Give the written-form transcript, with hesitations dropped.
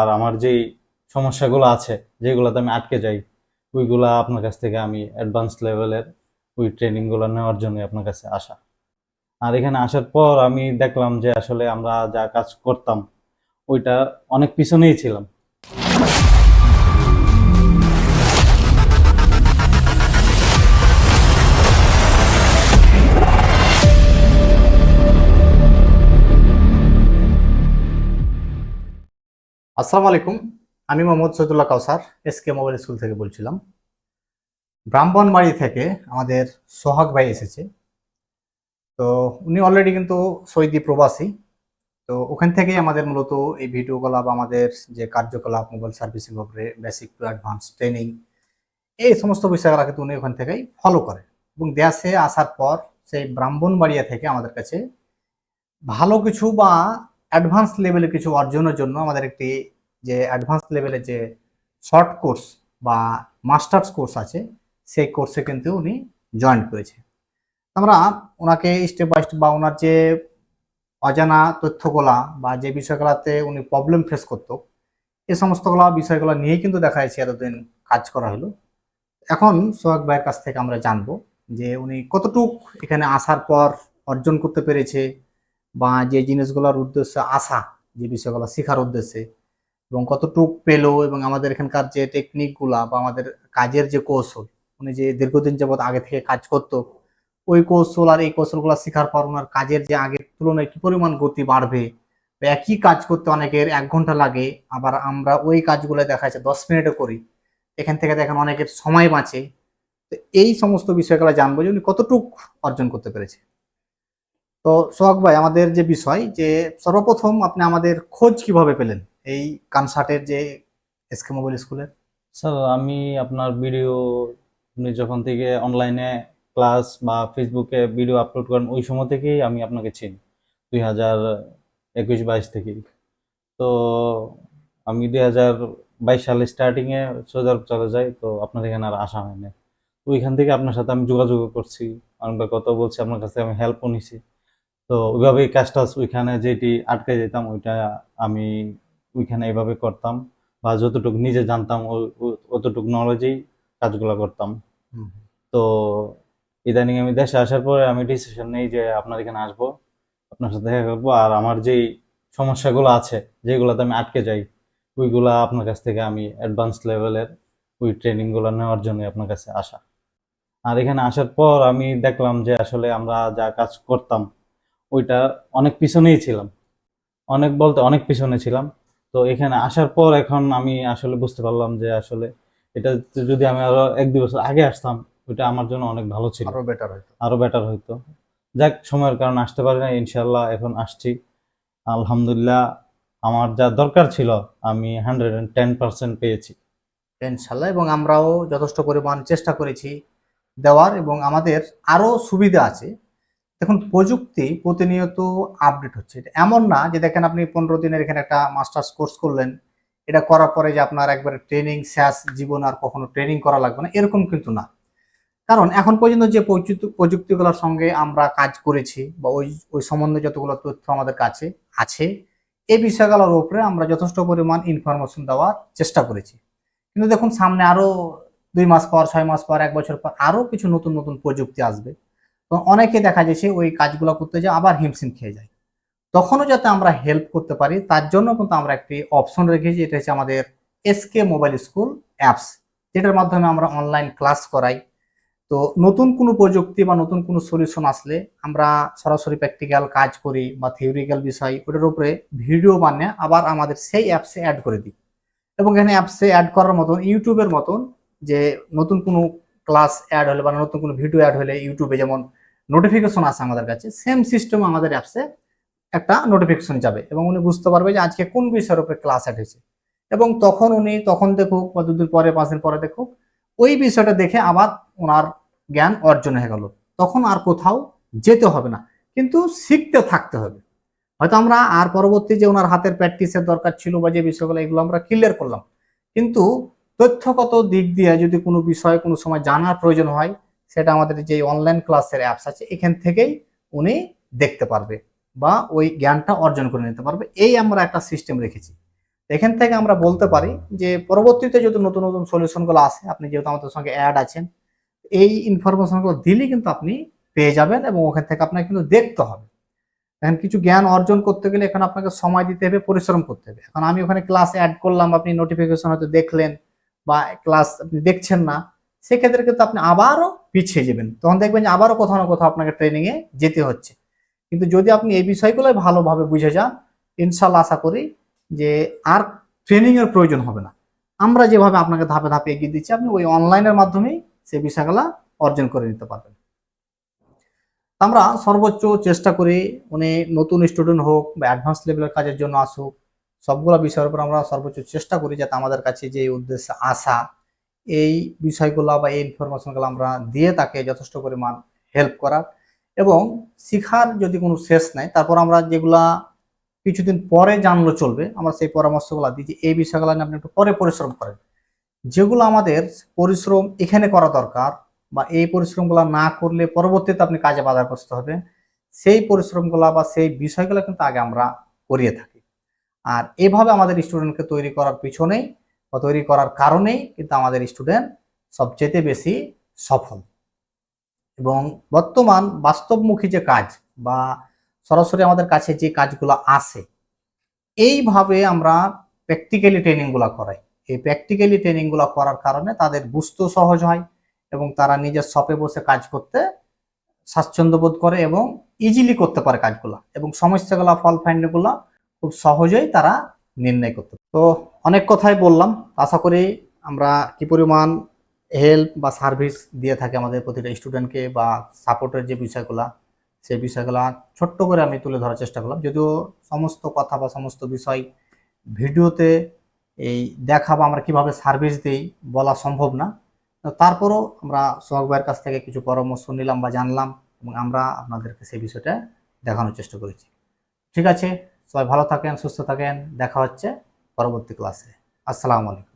আর আমার যেই সমস্যাগুলো আছে যেগুলোতে আমি আটকে যাই ওইগুলা আপনার কাছ থেকে আমি অ্যাডভান্স লেভেলের ওই ট্রেনিংগুলো নেওয়ার জন্য আপনার কাছে আসা। আর এখানে আসার পর আমি দেখলাম যে আসলে আমরা যা কাজ করতাম ওইটা অনেক পিছনেই ছিলাম। আসসালামু আলাইকুম। আমি মোহাম্মদ সৈয়দুল্লাহ কাউসার এসকে মোবাইল স্কুল থেকে বলছিলাম। ব্রাহ্মণবাড়ি থেকে আমাদের সোহাগ ভাই এসেছে। তো উনি অলরেডি কিন্তু সৌদি প্রবাসী। তো ওখান থেকেই আমাদের মূলত এই ভিডিওগুলো বা আমাদের যে কার্যকলাপ মোবাইল সার্ভিসিং উপরে বেসিক টু অ্যাডভান্স ট্রেনিং এই সমস্ত বিষয়গুলো কিন্তু উনি ওখান থেকেই ফলো করে এবং দেশে আসার পর সেই ব্রাহ্মণবাড়িয়া থেকে আমাদের কাছে ভালো কিছু বা অ্যাডভান্স লেভেলে কিছু অর্জনের জন্য আমাদের একটি যে অ্যাডভান্স লেভেলে যে শর্ট কোর্স বা মাস্টার্স কোর্স আছে সেই কোর্সে কিন্তু উনি জয়েন করেছে। আমরা ওনাকে স্টেপ বাই স্টেপ বা ওনার যে অজানা তথ্যগুলা বা যে বিষয়গুলোতে উনি প্রবলেম ফেস করতো এই সমস্তগুলা বিষয়গুলো নিয়েই কিন্তু দেখা যাচ্ছে এতদিন কাজ করা হলো। এখন সোহাগ ভাইয়ের কাছ থেকে আমরা জানবো যে উনি কতটুক এখানে আসার পর অর্জন করতে পেরেছে বা যে জিনিসগুলোর উদ্দেশ্যে আসা, যে বিষয়গুলো শেখার উদ্দেশ্যে এবং কতটুক পেলো এবং আমাদের এখানকার যে টেকনিকগুলা বা আমাদের কাজের যে কৌশল উনি যে দীর্ঘদিন যাবৎ আগে থেকে কাজ করতো ওই কৌশল আর এই কৌশলগুলো শেখার পর ওনার কাজের যে আগের তুলনায় কি পরিমাণ গতি বাড়বে বা একই কাজ করতে অনেকের 1 ঘন্টা লাগে, আবার আমরা ওই কাজগুলো দেখা যাচ্ছে 10 মিনিটে করি, এখান থেকে দেখেন অনেকের সময় বাঁচে। তো এই সমস্ত বিষয়গুলো জানবো যে উনি কতটুক অর্জন করতে পেরেছে। তো সোহাগ ভাই, আমাদের যে বিষয় যে সর্বপ্রথম আপনি আমাদের খোঁজ কিভাবে পেলেন এই কনসার্টের যে এসকে মোবাইল স্কুলের? স্যার, আমি আপনার ভিডিও আপনি যখন থেকে অনলাইনে ক্লাস বা ফেসবুকে ভিডিও আপলোড করেন ওই সময় থেকেই আমি আপনাকে চিনি, 2021-22 থেকেই। তো আমি 2022 সালে স্টার্টিংয়ে সৌদি আরব চলে যাই, তো আপনার এখানে আর আসা হয় না। তো ওইখান থেকে আপনার সাথে আমি যোগাযোগ করছি, অনেকবার কথা বলছি, আপনার কাছে আমি হেল্পও নিছি। তো ওইভাবেই কাজটা ওইখানে যেটি আটকে যেতাম ওইটা আমি ওইখানে এইভাবে করতাম, বা যতটুকু নিজে জানতাম অতটুকু নলেজেই কাজগুলো করতাম। হুম। তো ইদানিং আমি দেশে আসার পরে আমি ডিসিশন নেই যে আপনার এখানে আসবো, আপনার সাথে দেখা করবো, আর আমার যেই সমস্যাগুলো আছে যেগুলোতে আমি আটকে যাই ওইগুলা আপনার কাছ থেকে আমি অ্যাডভান্স লেভেলের ওই ট্রেনিংগুলো নেওয়ার জন্য আপনার কাছে আসা। আর এখানে আসার পর আমি দেখলাম যে আসলে আমরা যা কাজ করতাম ওইটা অনেক পিছনেই ছিলাম, অনেক বলতে অনেক পিছনে ছিলাম। তো এখানে আসার পর এখন আমি আসলে বুঝতে পারলাম যে আসলে এটা যদি আমি আরো 1-2 বছর আগে আসতাম ওইটা আমার জন্য অনেক ভালো ছিল, আরো বেটার হয়তো। আরো বেটার হইতো। যাক, সময়ের কারণে আসতে পারি না, ইনশাল্লাহ এখন আসছি। আলহামদুলিল্লাহ, আমার যা দরকার ছিল আমি 110% পেয়েছি। ইনশাল্লাহ, এবং আমরাও যথেষ্ট পরিমাণ চেষ্টা করেছি দেওয়ার, এবং আমাদের আরো সুবিধা আছে। দেখুন, প্রযুক্তি প্রতিনিয়ত আপডেট হচ্ছে। এটা এমন না যে দেখেন আপনি 15 দিনের এখানে একটা মাস্টার্স কোর্স করলেন, এটা করার পরে যে আপনার একবারে ট্রেনিং শেষ, জীবন আর কখনো ট্রেনিং করা লাগবে না, এরকম কিন্তু না। কারণ এখন পর্যন্ত যে প্রযুক্তিগুলোর সঙ্গে আমরা কাজ করেছি বা ওই ওই সম্বন্ধে যতগুলো তথ্য আমাদের কাছে আছে, এই বিষয়গুলোর উপরে আমরা যথেষ্ট পরিমাণ ইনফরমেশন দেওয়ার চেষ্টা করেছি। কিন্তু দেখুন, সামনে আরো 2 মাস পর, 6 মাস পর, 1 বছর পর আরো কিছু নতুন নতুন প্রযুক্তি আসবে। তো অনেকে দেখা যাচ্ছে ওই কাজগুলো করতে যায় আবার হিমশিম খেয়ে যায়। তখনও যাতে আমরা হেল্প করতে পারি তার জন্য কিন্তু আমরা একটি অপশন রেখেছি, এটা হচ্ছে আমাদের এসকে মোবাইল স্কুল অ্যাপস, যেটার মাধ্যমে আমরা অনলাইন ক্লাস করাই। তো নতুন কোনো প্রযুক্তি বা নতুন কোনো সলিউশন আসলে আমরা সরাসরি প্র্যাকটিক্যাল কাজ করি বা থিওরিক্যাল বিষয় ওটার উপরে ভিডিও বানিয়ে আবার আমাদের সেই অ্যাপসে অ্যাড করে দিই। এবং এখানে অ্যাপসে অ্যাড করার মতন ইউটিউবের মতন যে নতুন কোনো ক্লাস অ্যাড হলে বা নতুন কোনো ভিডিও অ্যাড হলে ইউটিউবে যেমন নোটিফিকেশন আসে আমাদের কাছে, সেম সিস্টেম আমাদের অ্যাপসে একটা নোটিফিকেশন যাবে এবং উনি বুঝতে পারবে যে আজকে কোন বিষয়ের উপরে ক্লাস অ্যাড হয়েছে। এবং তখন উনি তখন দেখুক বা 2 দিন পরে, 5 দিন পরে দেখুক, ওই বিষয়টা দেখে আবার ওনার জ্ঞান অর্জন হয়ে গেল। তখন আর কোথাও যেতে হবে না, কিন্তু শিখতে থাকতে হবে। হয়তো আমরা আর পরবর্তী যে ওনার হাতের প্র্যাকটিসের দরকার ছিল বা যে বিষয়গুলো এগুলো আমরা ক্লিয়ার করলাম, কিন্তু তথ্যগত দিক দিয়ে যদি কোনো বিষয় কোনো সময় জানার প্রয়োজন হয়, সেটা আমাদের যে অনলাইন ক্লাসের অ্যাপস আছে এখান থেকেই উনি দেখতে পারবে বা ওই জ্ঞানটা অর্জন করে নিতে পারবে। এই আমরা একটা সিস্টেম রেখেছি। এখান থেকে আমরা বলতে পারি যে পরবর্তীতে যদি নতুন নতুন সলিউশনগুলো আসে, আপনি যেহেতু আমাদের সঙ্গে অ্যাড আছেন, এই ইনফরমেশনগুলো দিলেই কিন্তু আপনি পেয়ে যাবেন এবং ওখান থেকে আপনাকে কিন্তু দেখতে হবে। এখন কিছু জ্ঞান অর্জন করতে গেলে এখানে আপনাকে সময় দিতে হবে, পরিশ্রম করতে হবে। এখন আমি ওখানে ক্লাস অ্যাড করলাম, আপনি নোটিফিকেশন হয়তো দেখলেন বা ক্লাস আপনি দেখছেন না, সেক্ষেত্রে কিন্তু আপনি আবারও পিছিয়ে যাবেন। তখন দেখবেন যে আবারও কোথাও না কোথাও আপনাকে ট্রেনিংয়ে যেতে হচ্ছে। কিন্তু যদি আপনি এই বিষয়গুলোই ভালোভাবে বুঝে যান, ইনশাল্লাহ আশা করি যে আর ট্রেনিং এর প্রয়োজন হবে না। আমরা যেভাবে আপনাকে ধাপে ধাপে এগিয়ে দিচ্ছি, আপনি ওই অনলাইনের মাধ্যমেই সেই বিষয়গুলো অর্জন করে নিতে পারবেন। আমরা সর্বোচ্চ চেষ্টা করি, মানে নতুন স্টুডেন্ট হোক বা অ্যাডভান্স লেভেলের কাজের জন্য আসুক, সবগুলো বিষয়ের উপর আমরা সর্বোচ্চ চেষ্টা করি যাতে আমাদের কাছে যে উদ্দেশ্যে আসা, এই বিষয়গুলো বা এই ইনফরমেশনগুলো আমরা দিয়ে তাকে যথেষ্ট পরিমাণ হেল্প করার, এবং শিখার যদি কোনো শেষ নাই, তারপর আমরা যেগুলা কিছুদিন পরে জানলে চলবে, আমরা সেই পরামর্শগুলো দিই যে এই বিষয়গুলো নিয়ে আপনি একটু পরে পরিশ্রম করেন। যেগুলো আমাদের পরিশ্রম এখানে করা দরকার বা এই পরিশ্রমগুলো না করলে পরবর্তীতে আপনি কাজে বাধাগ্রস্ত হবেন, সেই পরিশ্রমগুলো বা সেই বিষয়গুলো কিন্তু আগে আমরা করিয়ে থাকি। আর এভাবে আমাদের স্টুডেন্টকে তৈরি করার পিছনেই বা তৈরি করার কারণেই কিন্তু আমাদের স্টুডেন্ট সবচেয়ে বেশি সফল। এবং বর্তমান বাস্তবমুখী যে কাজ বা সরাসরি আমাদের কাছে যে কাজগুলো আসে, এইভাবে আমরা প্র্যাকটিক্যালি ট্রেনিংগুলো করাই। এই প্র্যাকটিক্যালি ট্রেনিংগুলো করার কারণে তাদের বুঝতেও সহজ হয় এবং তারা নিজের শপে বসে কাজ করতে স্বাচ্ছন্দ্য বোধ করে এবং ইজিলি করতে পারে কাজগুলো, এবং সমস্যাগুলো ফল ফাইন্ডগুলো খুব সহজেই তারা নির্ণয় করতে পারে। তো অনেক কথাই বললাম, আশা করি আমরা কি পরিমাণ হেল্প বা সার্ভিস দিয়ে থাকি আমাদের প্রতিটা স্টুডেন্টকে বা সাপোর্টের যে বিষয়গুলো, সেই বিষয়গুলো ছোট্ট করে আমি তুলে ধরার চেষ্টা করলাম। যদিও সমস্ত কথা বা সমস্ত বিষয় ভিডিওতে এই দেখা বা আমরা কিভাবে সার্ভিস দিই বলা সম্ভব না, তারপরও আমরা সোহাগ ভাইয়ের কাছ থেকে কিছু পরামর্শ নিলাম বা জানলাম এবং আমরা আপনাদেরকে সেই বিষয়টা দেখানোর চেষ্টা করেছি। ঠিক আছে, সবাই ভালো থাকেন, সুস্থ থাকেন, দেখা হচ্ছে পরবর্তী ক্লাসে। আসসালামু আলাইকুম।